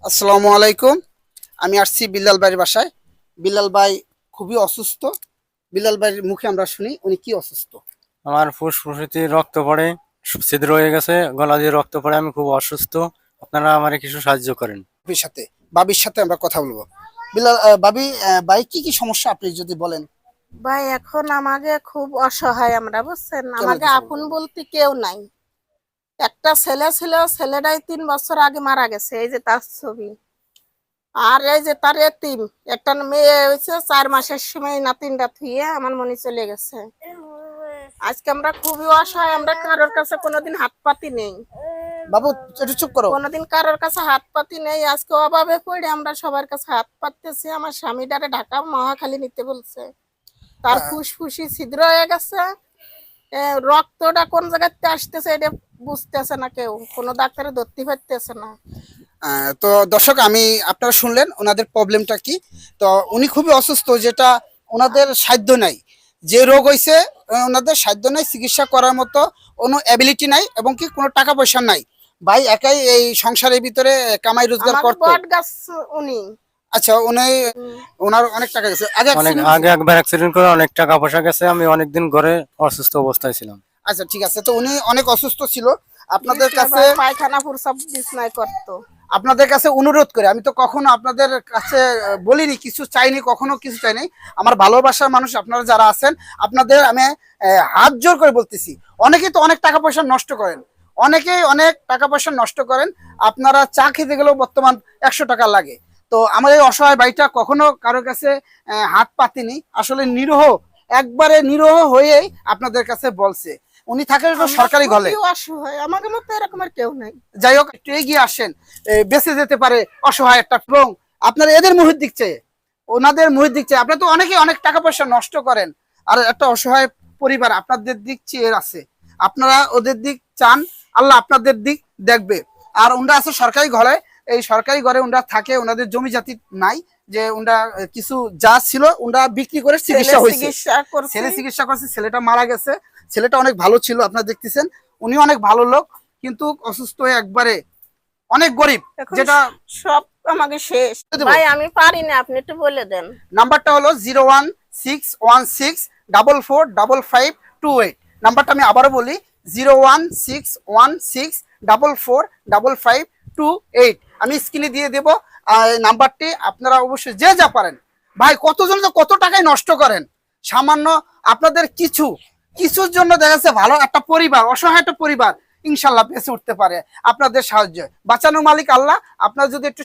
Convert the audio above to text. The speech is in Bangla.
আসসালামু আলাইকুম। আমি আসছি বিল্লাল ভাইয়ের বাসায়। বিল্লাল ভাই খুবই অসুস্থ। বিল্লাল ভাইয়ের মুখে আমরা শুনি উনি কি অসুস্থ। আমার ফুসফুসিতে রক্ত পড়ে, ছিদ্র হয়ে গেছে, গলা দিয়ে রক্ত পড়ে, আমি খুব অসুস্থ। আপনারা আমারে কিছু সাহায্য করেন। বাবির সাথে বাবির সাথে আমরা কথা বলবো। বিল্লাল বাবি, ভাই কি কি সমস্যা আপনি যদি বলেন। ভাই এখন আমাকে খুব অসহায়, আমরা বুঝছেন, কেমন আমাকে কি আপন বলতে কেউ নাই। একটা ছেলে ছিল, ছেলেটাই 3 বছর আগে মারা গেছে, এই যে তার ছবি। আর এই যে তার এতিম একটা মেয়ে হয়েছে, 4 মাসের সময় নাতিনটা থুয়ে আমার মনে চলে গেছে। আজকে আমরা খুবই অসহায়, আমরা কারোর কাছে কোনোদিন হাত পাতি নেই, বাবু একটু চুপ করো। কোনোদিন কারোর কাছে হাত পাতি নেই। আজকে অভাবে পড়ে আমরা সবার কাছে হাত পাততেছি। আমার স্বামীটারে ঢাকা মহাখালী নিতে বলছে, তার আহ, ফুসফুসি ছিদ্র হয়ে গেছে। রক্তটা কোন জায়গাতে আসতেছে এটা বুঝতেছে না, কেউ কোনো ডাক্তারে ধরতে পারতেছে না। তো দর্শক, আমি আপনারা শুনলেন ওনাদের প্রবলেমটা কি। তো উনি খুবই অসুস্থ, যেটা ওনাদের সাধ্য নাই। যে রোগ হয়েছে ওনাদের সাধ্য নাই, চিকিৎসা করার মতো কোনো অ্যাবিলিটি নাই এবং কি কোনো টাকা পয়সা নাই। ভাই একাই এই সংসারের ভিতরে কামাই রোজগার আমাকে করতো। বট গাছ উনি। আচ্ছা, উনি হুম। ওনার অনেক টাকা গেছে আগে অনেক accident আগে হয়েছে? একবার অ্যাক্সিডেন্ট করে অনেক টাকা পয়সা গেছে, আমি অনেকদিন ঘরে অসুস্থ অবস্থায় ছিলাম। আচ্ছা ঠিক আছে, তো উনি অনেক অসুস্থ ছিল। আপনাদের বিছনায় কাছে পায়খানা প্রসাব বিছনায় করতো। আপনাদের কাছে অনুরোধ করে, আমি তো কখনো আপনাদের কাছে বলিনি, কিছু চাইনি, কখনো কিছু চাইনি। আমার ভালোবাসার মানুষ আপনারা যারা আছেন, আপনাদের আমি হাত জোর করে বলতেছি। অনেকেই তো অনেক টাকা পয়সা নষ্ট করেন, অনেকেই অনেক টাকা পয়সা নষ্ট করেন। আপনারা চা খেতে গেলেও বর্তমান 100 টাকা লাগে। তো আমার এই অসহায় ভাইটা কখনো কারোর কাছে হাত পাতেনি, আসলে নিরহ, একবারে নিরহ হয়েই আপনাদের কাছে বলছে। উনি থাকে তো আমরা সরকারি ঘরে। খুবই অসহায়, আমাকে মতো এরকম আর কেউ নাই। যাই হোক, একটু এগিয়ে আসেন, বেঁচে যেতে পারে অসহায় একটা। এবং আপনার এদের মুহিত দিচ্ছে, ওনাদের মুহিত দিচ্ছে। আপনি তো অনেকে অনেক টাকা পয়সা নষ্ট করেন, আর একটা অসহায় পরিবার আপনাদের দিক চেয়ে আছে। আপনারা ওদের দিক চান, আল্লাহ আপনাদের দিক দেখবে। আর ওনারা আছে সরকারি ঘরে। এই সরকারি ঘরে ওনারা থাকে, ওনাদের জমি জাতি নাই, যে ওনারা কিছু যা ছিল ওনারা বিক্রি করে চিকিৎসা ছেলে হয়েছে। চিকিৎসা করছি। ছেলে চিকিৎসা করছে, ছেলেটা মারা গেছে। ছেলেটা অনেক ভালো ছিল, আপনারা দেখতেছেন, উনি অনেক ভালো লোক, কিন্তু অসুস্থ হয়ে একবারে অনেক গরিব। এখন যেটা সব আমাকে শেষ। দেবো, ভাই আমি পারি না, আপনি একটু বলে দেন। নাম্বারটা হলো 01616445528। নাম্বারটা আমি আবারও বলি, 01616445528। আমি স্ক্রিনে দিয়ে দেবো নাম্বারটি। আপনারা অবশ্যই যে যা পারেন। ভাই কতজন তো কত টাকায় নষ্ট করেন সামান্য আপনাদের কিছু কিছুর জন্য। দেখা যাচ্ছে ভালো একটা পরিবার, অসহায় একটা পরিবার ইনশাল্লাহ বেঁচে উঠতে পারে আপনাদের সাহায্যে। বাঁচানোর মালিক আল্লাহ। আপনারা যদি একটু